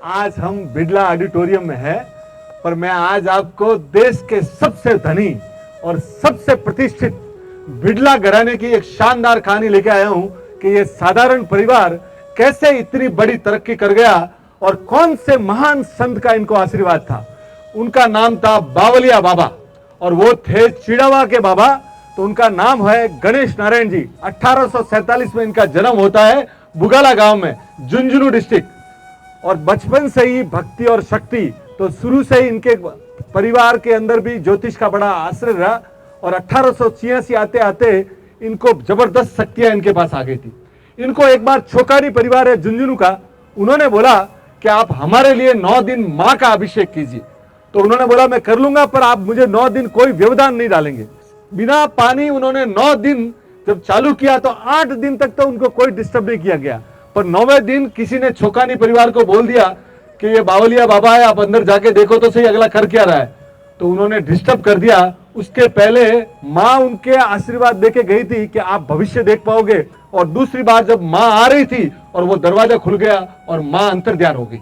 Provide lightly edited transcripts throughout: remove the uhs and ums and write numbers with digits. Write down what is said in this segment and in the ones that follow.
आज हम बिड़ला ऑडिटोरियम में हैं, पर मैं आज आपको देश के सबसे धनी और सबसे प्रतिष्ठित बिड़ला घराने की एक शानदार कहानी लेके आया हूं कि ये साधारण परिवार कैसे इतनी बड़ी तरक्की कर गया और कौन से महान संत का इनको आशीर्वाद था। उनका नाम था बावलिया बाबा और वो थे चिड़ावा के बाबा। तो उनका नाम है गणेश नारायण जी। 1847 में इनका जन्म होता है बुगाला गांव में, झुंझुनू डिस्ट्रिक्ट। और बचपन से ही भक्ति और शक्ति, तो शुरू से ही इनके परिवार के अंदर भी ज्योतिष का बड़ा आश्रय रहा। और 1886 आते आते इनको जबरदस्त शक्तियां इनके पास आ गई थी। इनको एक बार छोकारी परिवार है झुंझुनू का, उन्होंने बोला कि आप हमारे लिए 9 दिन मां का अभिषेक कीजिए। तो उन्होंने बोला मैं कर लूंगा, पर आप मुझे 9 दिन कोई व्यवधान नहीं डालेंगे। बिना पानी उन्होंने 9 दिन जब चालू किया तो 8 दिन तक तो उनको कोई डिस्टर्ब नहीं किया गया। पर 9वें दिन किसी ने छोकानी परिवार को बोल दिया कि ये बावलिया बाबा है, आप अंदर जाके देखो तो सही अगला कर क्या रहा है। तो उन्होंने डिस्टर्ब कर दिया। उसके पहले माँ उनके आशीर्वाद देके गई थी कि आप भविष्य देख पाओगे। और दूसरी बार जब माँ आ रही थी और वो दरवाजा खुल गया और माँ अंतर्ध्यान हो गई,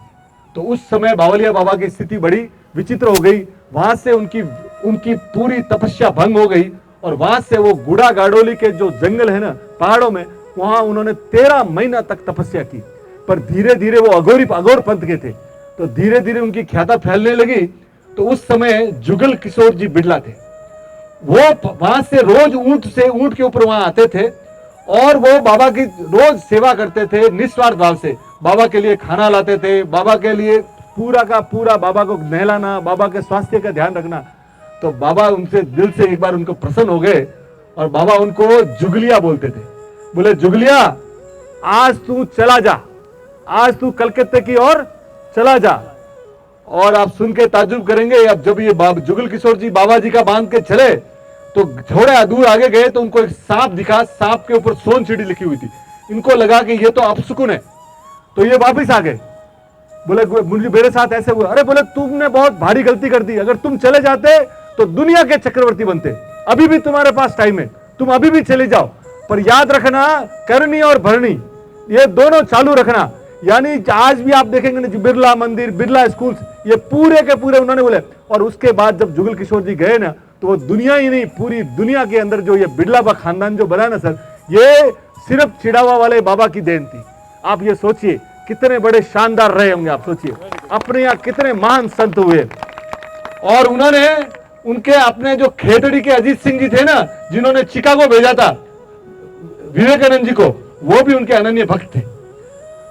तो उस समय बावलिया बाबा की स्थिति बड़ी विचित्र हो गई। वहां से उनकी पूरी तपस्या भंग हो गई और वहां से वो गुड़ा गाडोली के जो जंगल है ना पहाड़ों में, वहां उन्होंने 13 महीना तक तपस्या की। पर धीरे धीरे वो अघोर पंथ के थे, तो धीरे धीरे उनकी ख्याता फैलने लगी। तो उस समय जुगल किशोर जी बिड़ला थे, वो वहां से रोज ऊंट के ऊपर वहां आते थे और वो बाबा की रोज सेवा करते थे निस्वार्थ भाव से। बाबा के लिए खाना लाते थे, बाबा के लिए पूरा का पूरा बाबा को नहलाना, बाबा के स्वास्थ्य का ध्यान रखना। तो बाबा उनसे दिल से एक बार उनको प्रसन्न हो गए और बाबा उनको जुगलिया बोलते थे। बोले जुगलिया, आज तू चला जा, आज तू कलकत्ते की ओर चला जा। और आप सुन के ताज्जुब करेंगे, अब जब ये जुगल किशोर जी बाबा जी का बांध के चले तो थोड़ा दूर आगे गए तो उनको एक सांप दिखा। सांप के ऊपर सोन चिड़ी लिखी हुई थी। इनको लगा कि ये तो अपशकुन है, तो ये वापिस आ गए। बोले मुझे मेरे साथ ऐसे हुआ। अरे बोले तुमने बहुत भारी गलती कर दी, अगर तुम चले जाते तो दुनिया के चक्रवर्ती बनते। अभी भी तुम्हारे पास टाइम है, तुम अभी भी चले जाओ, पर याद रखना करनी और भरनी ये दोनों चालू रखना। यानी आज भी आप देखेंगे ना बिरला मंदिर, बिरला स्कूल्स, ये पूरे के पूरे उन्होंने बोले। और उसके बाद जब जुगल किशोर जी गए ना, तो वो दुनिया ही नहीं पूरी दुनिया के अंदर जो ये बिड़ला बा खानदान जो बना ना सर, ये सिर्फ चिड़ावा वाले बाबा की देन थी। आप ये सोचिए कितने बड़े शानदार रहे होंगे। आप सोचिए अपने यहाँ कितने महान संत हुए। और उन्होंने उनके अपने जो खेतड़ी के अजीत सिंह जी थे ना, जिन्होंने चिकागो भेजा था विवेकानंद जी को, वो भी उनके अनन्य भक्त थे।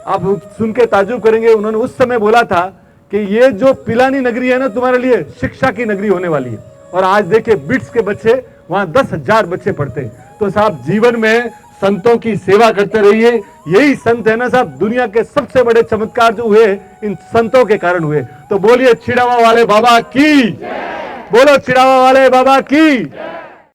आप सुन के ताज्जुब करेंगे, उन्होंने उस समय बोला था कि ये जो पिलानी नगरी है ना तुम्हारे लिए शिक्षा की नगरी होने वाली है। और आज देखिए बिट्स के बच्चे वहां 10,000 बच्चे पढ़ते हैं। तो साहब जीवन में संतों की सेवा करते रहिए। यही संत है ना साहब, दुनिया के सबसे बड़े चमत्कार जो हुए इन संतों के कारण हुए। तो बोलिए चिड़ावा वाले बाबा की, बोलो चिड़ावा वाले बाबा की।